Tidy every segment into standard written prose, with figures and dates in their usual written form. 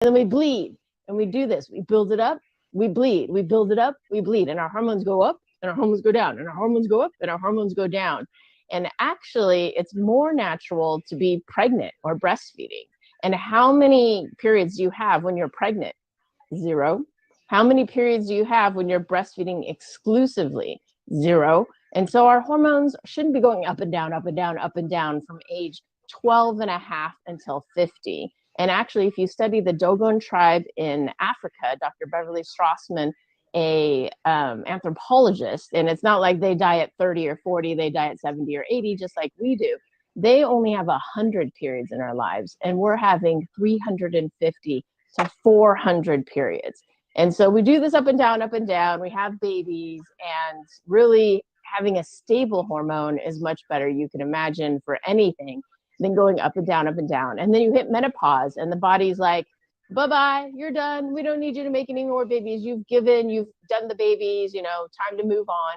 then we bleed. And we do this. We build it up, we bleed. We build it up, we bleed. And our hormones go up and our hormones go down and our hormones go up and our hormones go down. And actually, it's more natural to be pregnant or breastfeeding. And how many periods do you have when you're pregnant? 0. How many periods do you have when you're breastfeeding exclusively? 0. And so our hormones shouldn't be going up and down, up and down, up and down from age 12 and a half until 50. And actually, if you study the Dogon tribe in Africa, Dr. Beverly Strassman, a anthropologist, and it's not like they die at 30 or 40, they die at 70 or 80, just like we do. They only have 100 periods in our lives, and we're having 350 to 400 periods. And so we do this up and down, we have babies, and really having a stable hormone is much better, you can imagine, for anything than going up and down, up and down. And then you hit menopause and the body's like, bye-bye, you're done. We don't need you to make any more babies. You've done the babies, time to move on.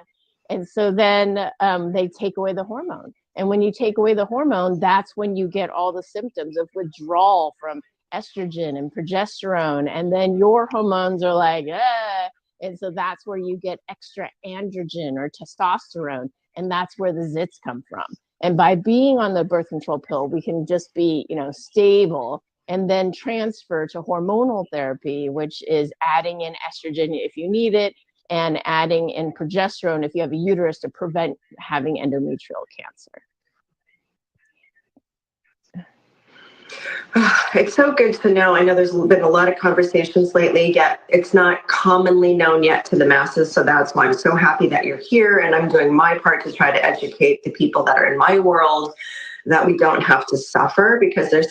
And so then they take away the hormone. And when you take away the hormone, that's when you get all the symptoms of withdrawal from estrogen and progesterone. And then your hormones are like, ah. And so that's where you get extra androgen or testosterone. And that's where the zits come from. And by being on the birth control pill, we can just be, stable and then transfer to hormonal therapy, which is adding in estrogen if you need it and adding in progesterone if you have a uterus to prevent having endometrial cancer. It's so good to know. I know there's been a lot of conversations lately, yet it's not commonly known yet to the masses. So that's why I'm so happy that you're here. And I'm doing my part to try to educate the people that are in my world that we don't have to suffer, because there's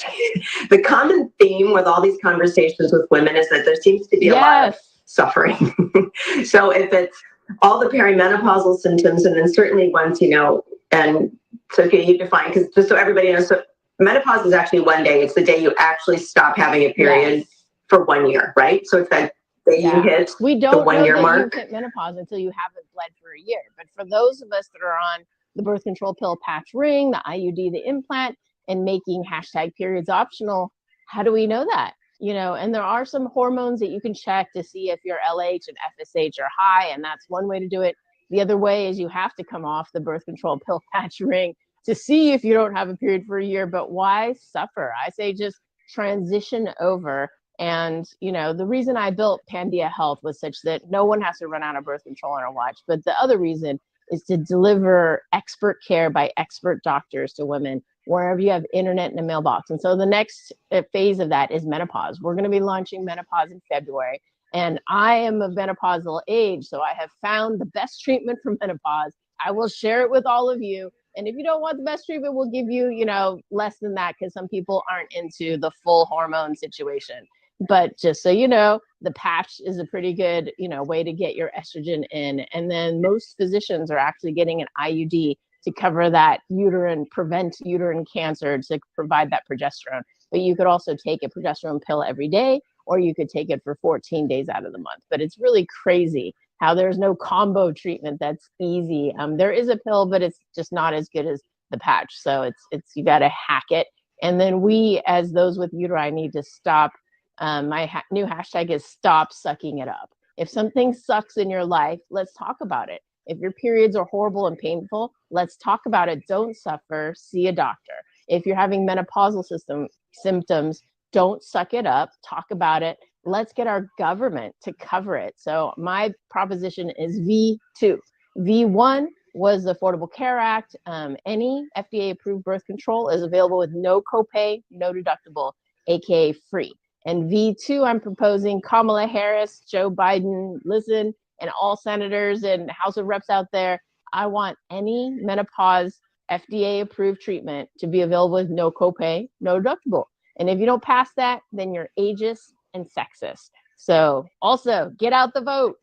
the common theme with all these conversations with women is that there seems to be a lot of suffering. So if it's all the perimenopausal symptoms, and then certainly once, and so can you define, because just so everybody knows, so menopause is actually one day. It's the day you actually stop having a period for 1 year, right? So it's that day you hit the 1 year mark. You hit menopause until you haven't bled for a year. But for those of us that are on the birth control pill patch ring, the IUD, the implant, and making #periods optional, how do we know that? And there are some hormones that you can check to see if your LH and FSH are high, and that's one way to do it. The other way is you have to come off the birth control pill patch ring to see if you don't have a period for a year. But why suffer? I say just transition over. And, the reason I built Pandia Health was such that no one has to run out of birth control on our watch. But the other reason is to deliver expert care by expert doctors to women wherever you have internet and a mailbox. And so the next phase of that is menopause. We're going to be launching menopause in February. And I am of menopausal age, so I have found the best treatment for menopause. I will share it with all of you. And if you don't want the best treatment, we'll give you, less than that, because some people aren't into the full hormone situation. But just so you know, the patch is a pretty good, way to get your estrogen in. And then most physicians are actually getting an IUD to cover that prevent uterine cancer, to provide that progesterone. But you could also take a progesterone pill every day, or you could take it for 14 days out of the month. But it's really crazy how there's no combo treatment that's easy. There is a pill, but it's just not as good as the patch. So it's you got to hack it. And then we, as those with uteri, need to stop. My new hashtag is stop sucking it up. If something sucks in your life, let's talk about it. If your periods are horrible and painful, let's talk about it. Don't suffer. See a doctor. If you're having menopausal symptoms, don't suck it up. Talk about it. Let's get our government to cover it. So my proposition is V2. V1 was the Affordable Care Act. Any FDA-approved birth control is available with no copay, no deductible, aka free. And V2, I'm proposing Kamala Harris, Joe Biden, listen, and all senators and House of Reps out there. I want any menopause FDA-approved treatment to be available with no copay, no deductible. And if you don't pass that, then you're ageist and sexist. So also get out the vote.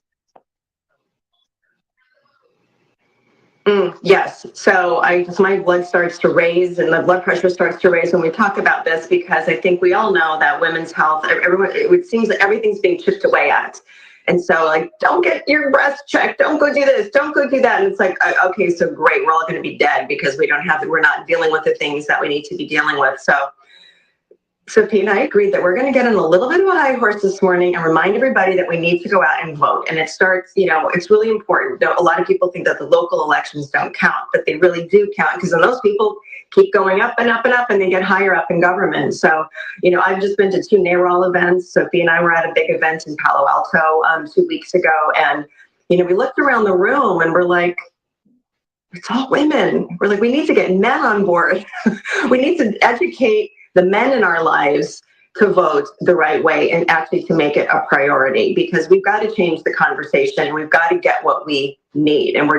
Yes. So my blood starts to raise and the blood pressure starts to raise when we talk about this, because I think we all know that women's health, it seems like everything's being chipped away at. And so don't get your breast checked. Don't go do this. Don't go do that. And it's like, okay, so great. We're all going to be dead because we're not dealing with the things that we need to be dealing with. So Sophie and I agreed that we're going to get on a little bit of a high horse this morning and remind everybody that we need to go out and vote. And it starts, it's really important. A lot of people think that the local elections don't count, but they really do count, because then those people keep going up and up and up, and they get higher up in government. So, I've just been to 2 NARAL events. Sophie and I were at a big event in Palo Alto 2 weeks ago. And, we looked around the room and we're like, it's all women. We're like, we need to get men on board. We need to educate the men in our lives to vote the right way and actually to make it a priority, because we've got to change the conversation. We've got to get what we need. And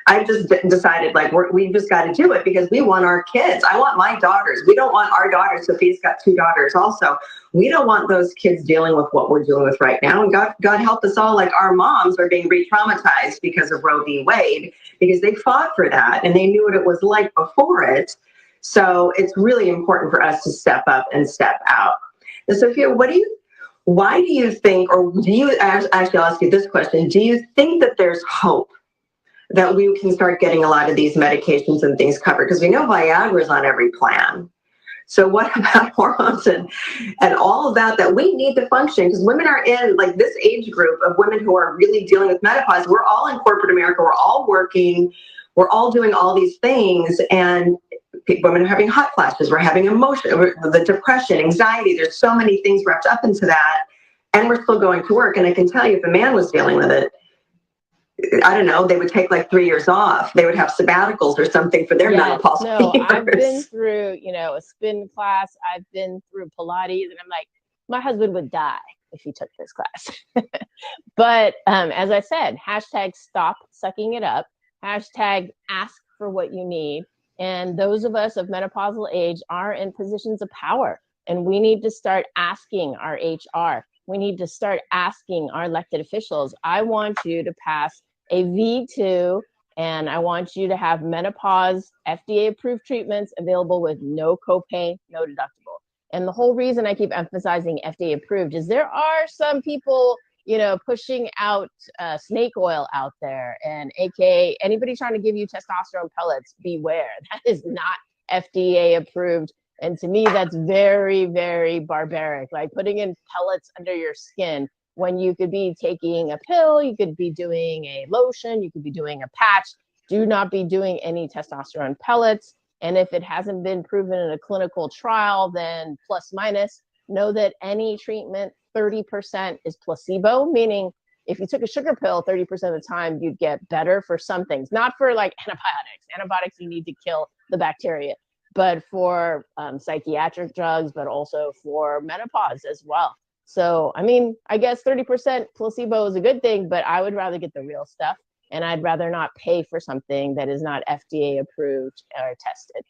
I've just decided, like, we've just got to do it, because we want our kids. I want my daughters. We don't want our daughters. Sophie's got 2 daughters also. We don't want those kids dealing with what we're dealing with right now. And God help us all, like our moms are being re-traumatized because of Roe v. Wade, because they fought for that and they knew what it was like before it. So it's really important for us to step up and step out. And Sophia, why do you think, or do you, actually I'll ask you this question, do you think that there's hope that we can start getting a lot of these medications and things covered? Because we know Viagra is on every plan. So what about hormones and all of that we need to function? Because women are in, like, this age group of women who are really dealing with menopause. We're all in corporate America. We're all working. We're all doing all these things. And women are having hot flashes. We're having emotion, the depression, anxiety. There's so many things wrapped up into that. And we're still going to work. And I can tell you, if a man was dealing with it, I don't know, they would take like 3 years off. They would have sabbaticals or something for their menopause. No, I've been through, a spin class. I've been through Pilates, and I'm like, my husband would die if he took this class. But as I said, hashtag stop sucking it up. Hashtag ask for what you need. And those of us of menopausal age are in positions of power. And we need to start asking our HR. We need to start asking our elected officials. I want you to pass a V2, and I want you to have menopause FDA-approved treatments available with no copay, no deductible. And the whole reason I keep emphasizing FDA-approved is there are some people, pushing out snake oil out there, and AKA anybody trying to give you testosterone pellets, beware. That is not FDA-approved. And to me, that's very, very barbaric, like putting in pellets under your skin when you could be taking a pill, you could be doing a lotion, you could be doing a patch. Do not be doing any testosterone pellets. And if it hasn't been proven in a clinical trial, then plus minus, know that any treatment, 30% is placebo, meaning if you took a sugar pill 30% of the time, you'd get better for some things, not for like antibiotics. Antibiotics, you need to kill the bacteria, but for psychiatric drugs, but also for menopause as well. So, I mean, I guess 30% placebo is a good thing, but I would rather get the real stuff, and I'd rather not pay for something that is not FDA approved or tested.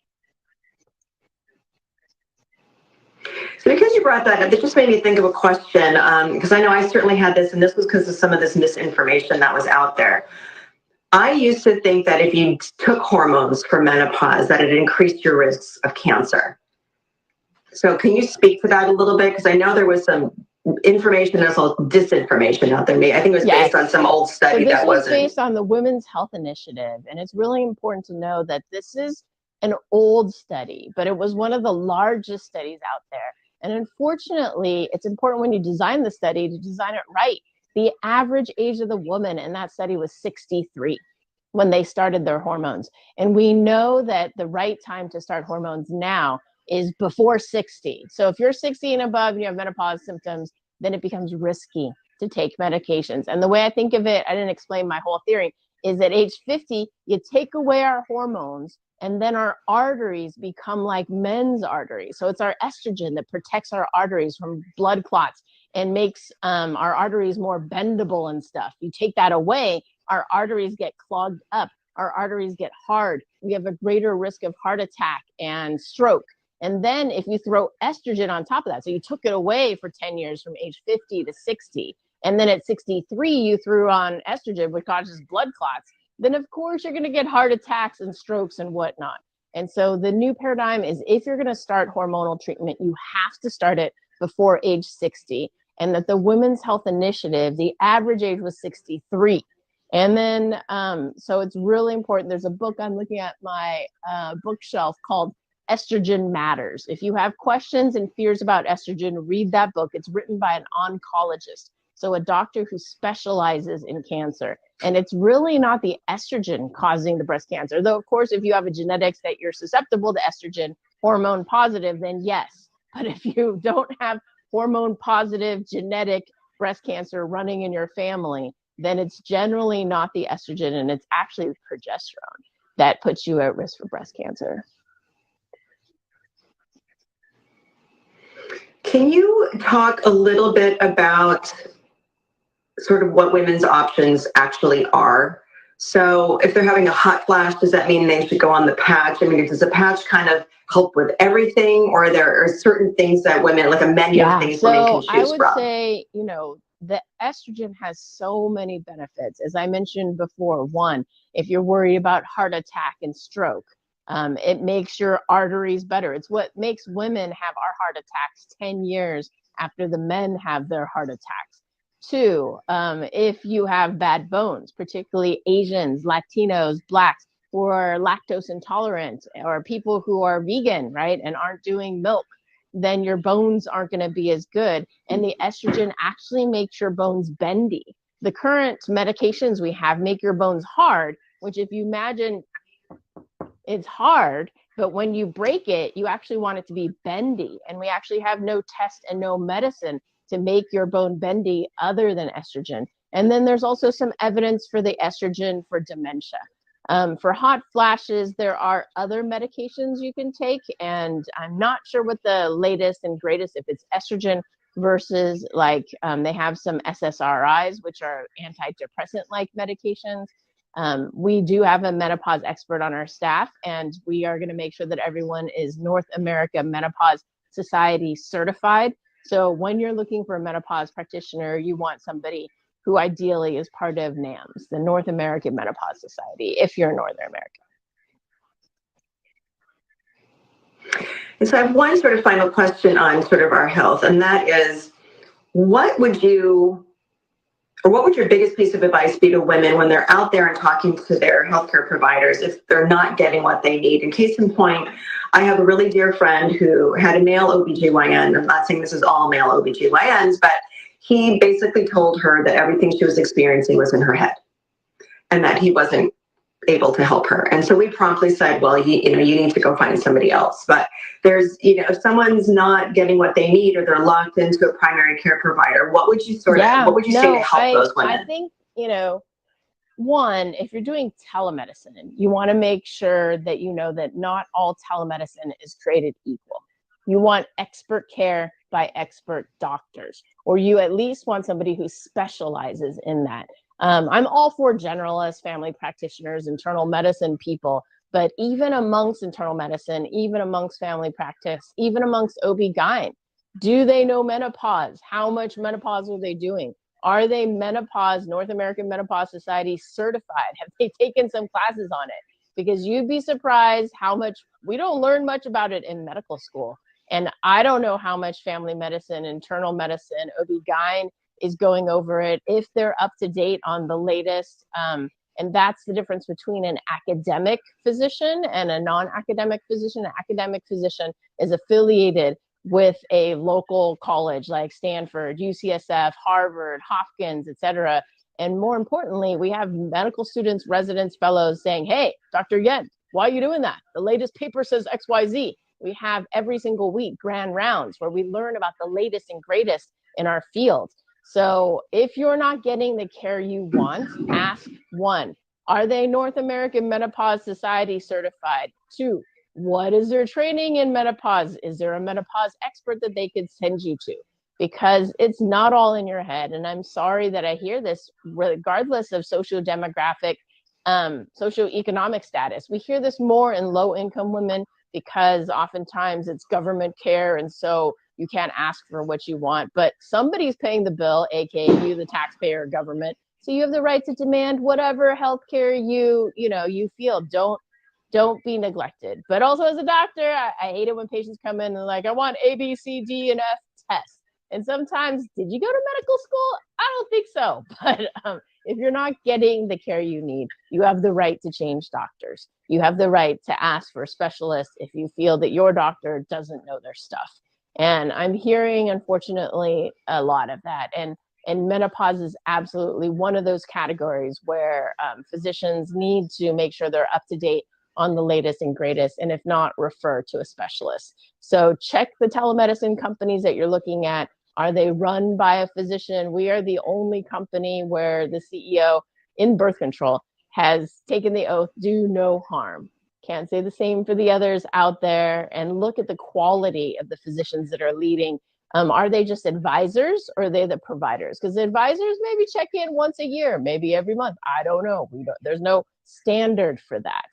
So because you brought that up, it just made me think of a question, because I know I certainly had this, and this was because of some of this misinformation that was out there. I used to think that if you took hormones for menopause, that it increased your risks of cancer. So can you speak to that a little bit? Because I know there was some information as well as disinformation out there. I think it was based on some old study that wasn't. This was based on the Women's Health Initiative. And it's really important to know that this is an old study, but it was one of the largest studies out there. And unfortunately, it's important when you design the study to design it right. The average age of the woman in that study was 63 when they started their hormones. And we know that the right time to start hormones now is before 60. So if you're 60 and above and you have menopause symptoms, then it becomes risky to take medications. And the way I think of it, I didn't explain my whole theory, is at age 50, you take away our hormones, and then our arteries become like men's arteries. So it's our estrogen that protects our arteries from blood clots and makes our arteries more bendable and stuff. You take that away, our arteries get clogged up, our arteries get hard. We have a greater risk of heart attack and stroke. And then if you throw estrogen on top of that, so you took it away for 10 years from age 50 to 60, and then at 63, you threw on estrogen, which causes blood clots, then of course you're going to get heart attacks and strokes and whatnot. And so the new paradigm is if you're going to start hormonal treatment, you have to start it before age 60. And that the Women's Health Initiative, the average age was 63. And then, so it's really important. There's a book I'm looking at my bookshelf called Estrogen Matters. If you have questions and fears about estrogen, read that book. It's written by an oncologist, so a doctor who specializes in cancer. And it's really not the estrogen causing the breast cancer. Though, of course, if you have a genetics that you're susceptible to estrogen, hormone positive, then yes. But if you don't have hormone positive genetic breast cancer running in your family, then it's generally not the estrogen, and it's actually the progesterone that puts you at risk for breast cancer. Can you talk a little bit about sort of what women's options actually are? So if they're having a hot flash, does that mean they should go on the patch? I mean, does the patch kind of help with everything, or there are certain things that women, like a menu of things women can choose from? I would say, the estrogen has so many benefits. As I mentioned before, one, if you're worried about heart attack and stroke, it makes your arteries better. It's what makes women have our heart attacks 10 years after the men have their heart attacks. Two, if you have bad bones, particularly Asians, Latinos, Blacks, who are lactose intolerant, or people who are vegan, right, and aren't doing milk, then your bones aren't going to be as good. And the estrogen actually makes your bones bendy. The current medications we have make your bones hard, which, if you imagine, it's hard, but when you break it, you actually want it to be bendy. And we actually have no test and no medicine to make your bone bendy other than estrogen. And then there's also some evidence for the estrogen for dementia. For hot flashes, there are other medications you can take, and I'm not sure what the latest and greatest, if it's estrogen versus they have some SSRIs, which are antidepressant-like medications. We do have a menopause expert on our staff, and we are going to make sure that everyone is North America Menopause Society certified. So when you're looking for a menopause practitioner, you want somebody who ideally is part of NAMS, the North American Menopause Society, if you're in Northern America. And so I have one sort of final question on sort of our health, and that is, what would your biggest piece of advice be to women when they're out there and talking to their healthcare providers if they're not getting what they need? In case in point, I have a really dear friend who had a male OBGYN. I'm not saying this is all male OBGYNs, but he basically told her that everything she was experiencing was in her head and that he wasn't able to help her. And so we promptly said, well, you need to go find somebody else. But there's, if someone's not getting what they need, or they're locked into a primary care provider, what would you say to help those women? I think, one, if you're doing telemedicine, you want to make sure that you know that not all telemedicine is created equal. You want expert care by expert doctors, or you at least want somebody who specializes in that. I'm all for generalists, family practitioners, internal medicine people, but even amongst internal medicine, even amongst family practice, even amongst OB-GYN, do they know menopause? How much menopause are they doing? Are they North American Menopause Society certified? Have they taken some classes on it? Because you'd be surprised how much, we don't learn much about it in medical school. And I don't know how much family medicine, internal medicine, OB-GYN is going over it, if they're up to date on the latest. And that's the difference between an academic physician and a non-academic physician. An academic physician is affiliated with a local college like Stanford, UCSF, Harvard, Hopkins, etc. And more importantly, we have medical students, residents, fellows saying, hey, Dr. Yen, why are you doing that? The latest paper says XYZ. We have every single week grand rounds where we learn about the latest and greatest in our field. So if you're not getting the care you want, ask, one, are they North American Menopause Society certified? Two, what is their training in menopause? Is there a menopause expert that they could send you to? Because it's not all in your head. And I'm sorry that I hear this, regardless of sociodemographic, socioeconomic status. We hear this more in low-income women because oftentimes it's government care, and so you can't ask for what you want, but somebody's paying the bill, aka you, the taxpayer, government. So you have the right to demand whatever healthcare you feel. Don't be neglected. But also as a doctor, I hate it when patients come in and like, I want A, B, C, D, and F tests. And sometimes, did you go to medical school? I don't think so. But if you're not getting the care you need, you have the right to change doctors. You have the right to ask for a specialist if you feel that your doctor doesn't know their stuff. And I'm hearing, unfortunately, a lot of that. And menopause is absolutely one of those categories where physicians need to make sure they're up to date on the latest and greatest, and if not, refer to a specialist. So check the telemedicine companies that you're looking at. Are they run by a physician? We are the only company where the CEO in birth control has taken the oath, do no harm. Can't say the same for the others out there. And look at the quality of the physicians that are leading. Are they just advisors, or are they the providers? Because the advisors maybe check in once a year, maybe every month. I don't know. There's no standard for that.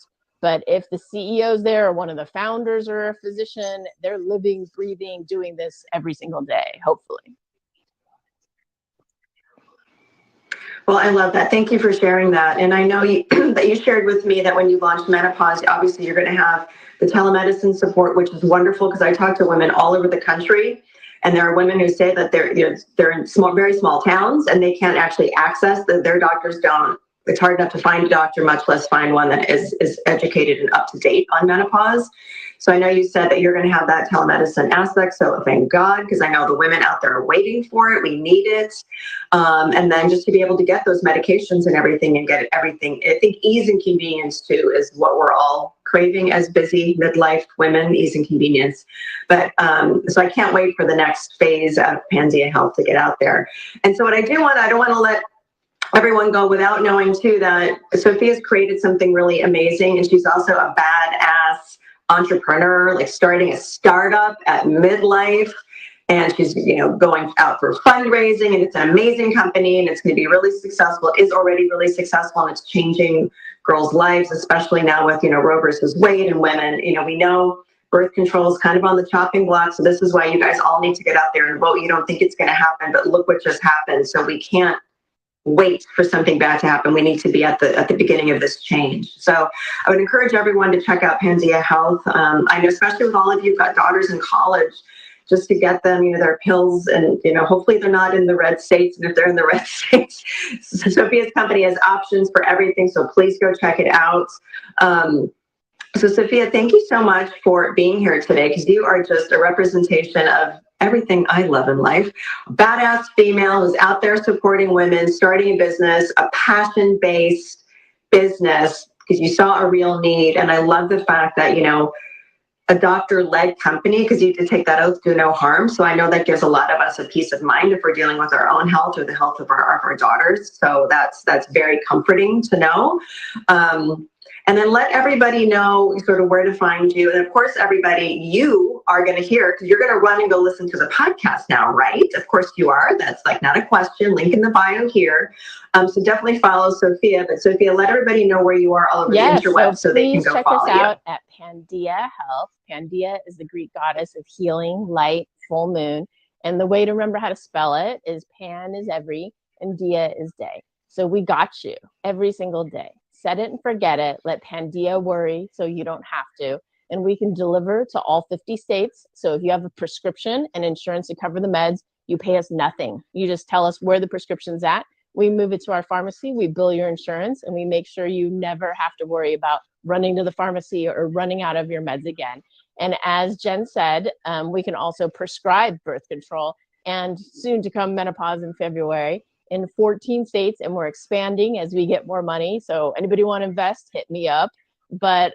But if the CEO's there, or one of the founders, or a physician, they're living, breathing, doing this every single day, hopefully. Well, I love that. Thank you for sharing that. And I know that you shared with me that when you launched Menopause, obviously you're going to have the telemedicine support, which is wonderful, because I talk to women all over the country. And there are women who say that they're in very small towns, and they can't actually access their doctors don't. It's hard enough to find a doctor, much less find one that is educated and up to date on menopause. So I know you said that you're going to have that telemedicine aspect. So thank God, because I know the women out there are waiting for it. We need it. And then just to be able to get those medications and everything, and get everything. I think ease and convenience too is what we're all craving as busy midlife women, ease and convenience. But so I can't wait for the next phase of Pandia Health to get out there. And so what I don't want to let everyone go without knowing too that Sophia's created something really amazing, and she's also a badass entrepreneur, like starting a startup at midlife. And she's, going out for fundraising, and it's an amazing company, and it's going to be really successful. It is already really successful, and it's changing girls' lives, especially now with, Roe versus Wade and women. We know birth control is kind of on the chopping block. So this is why you guys all need to get out there and vote. You don't think it's going to happen, but look what just happened. So we can't wait for something bad to happen. We need to be at the beginning of this change. So I would encourage everyone to check out Pandia Health. I know, especially with all of you who've got daughters in college, just to get them, their pills, and, hopefully they're not in the red states. And if they're in the red states, Sophia's company has options for everything. So please go check it out. So Sophia, thank you so much for being here today, because you are just a representation of everything I love in life. A badass female who's out there supporting women, starting a business, a passion-based business, because you saw a real need. And I love the fact that, a doctor-led company, because you did take that oath, do no harm. So I know that gives a lot of us a peace of mind if we're dealing with our own health or the health of our daughters. So that's very comforting to know. And then let everybody know sort of where to find you. And of course, everybody, you are going to hear, because you're going to run and go listen to the podcast now, right? Of course you are. That's like not a question. Link in the bio here. So definitely follow Sophia. But Sophia, let everybody know where you are all over the interweb, so they can go follow you. Please check us out at Pandia Health. Pandia is the Greek goddess of healing, light, full moon. And the way to remember how to spell it is Pan is every, and Dia is day. So we got you every single day. Set it and forget it. Let Pandia worry so you don't have to. And we can deliver to all 50 states. So if you have a prescription and insurance to cover the meds, you pay us nothing. You just tell us where the prescription's at. We move it to our pharmacy. We bill your insurance, and we make sure you never have to worry about running to the pharmacy or running out of your meds again. And as Jen said, we can also prescribe birth control, and soon to come menopause in February, in 14 states, and we're expanding as we get more money. So anybody want to invest, hit me up. But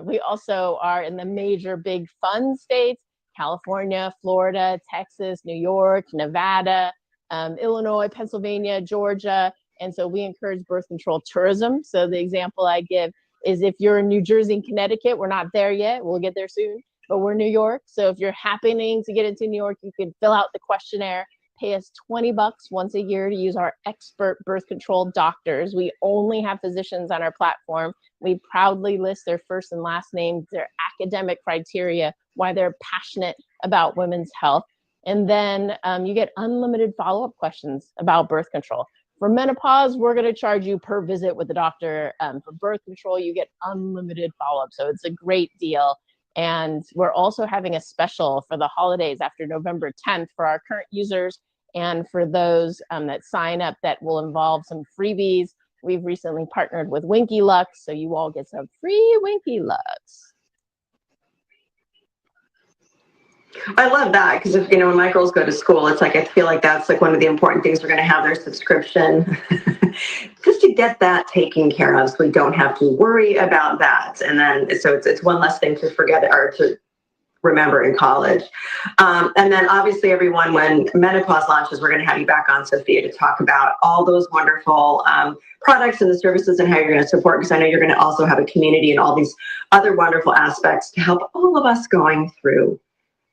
we also are in the major big fun states: California, Florida, Texas, New York, Nevada, Illinois, Pennsylvania, Georgia. And so we encourage birth control tourism. So the example I give is, if you're in New Jersey and Connecticut, we're not there yet. We'll get there soon, but we're New York. So if you're happening to get into New York, you can fill out the questionnaire. Pay us $20 once a year to use our expert birth control doctors. We only have physicians on our platform. We proudly list their first and last name, their academic criteria, why they're passionate about women's health. And then you get unlimited follow-up questions about birth control. For menopause, we're going to charge you per visit with the doctor. For birth control, you get unlimited follow-up. So it's a great deal. And we're also having a special for the holidays after November 10th for our current users and for those that sign up that will involve some freebies. We've recently partnered with Winky Lux, so you all get some free Winky Lux. I love that because if when my girls go to school, it's like I feel like that's like one of the important things. We're going to have their subscription just to get that taken care of, so we don't have to worry about that. And then so it's one less thing to forget or to remember in college. And then obviously everyone, when Menopause launches, we're going to have you back on, Sophia, to talk about all those wonderful products and the services and how you're going to support, because I know you're going to also have a community and all these other wonderful aspects to help all of us going through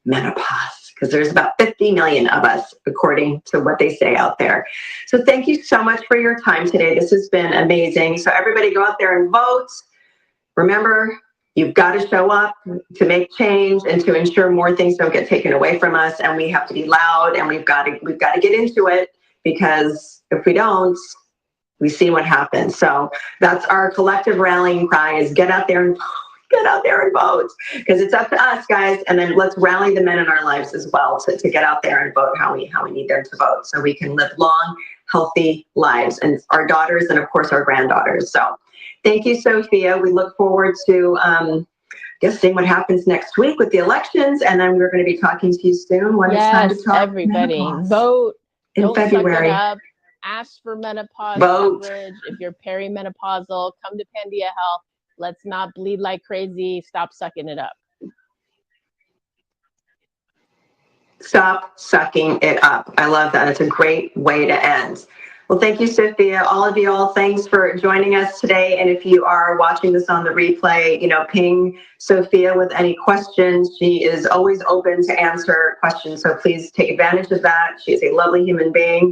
menopause, because there's about 50 million of us, according to what they say out there. So thank you so much for your time today. This has been amazing. So everybody go out there and vote. Remember, you've got to show up to make change and to ensure more things don't get taken away from us. And we have to be loud, and we've got to get into it, because if we don't, we see what happens. So that's our collective rallying cry: is get out there and vote, because it's up to us, guys. And then let's rally the men in our lives as well to get out there and vote how we need them to vote, so we can live long, healthy lives, and our daughters, and of course our granddaughters. So thank you, Sophia. We look forward to seeing what happens next week with the elections, and then we're going to be talking to you soon when it's time to talk everybody menopause. Vote in February. Suck it up. Ask for menopause Vote. coverage. If you're perimenopausal, come to Pandia Health. Let's not bleed like crazy. Stop sucking it up. Stop sucking it up. I love that. It's a great way to end. Well, thank you, Sophia. All of you all, thanks for joining us today. And if you are watching this on the replay, ping Sophia with any questions. She is always open to answer questions, so please take advantage of that. She is a lovely human being.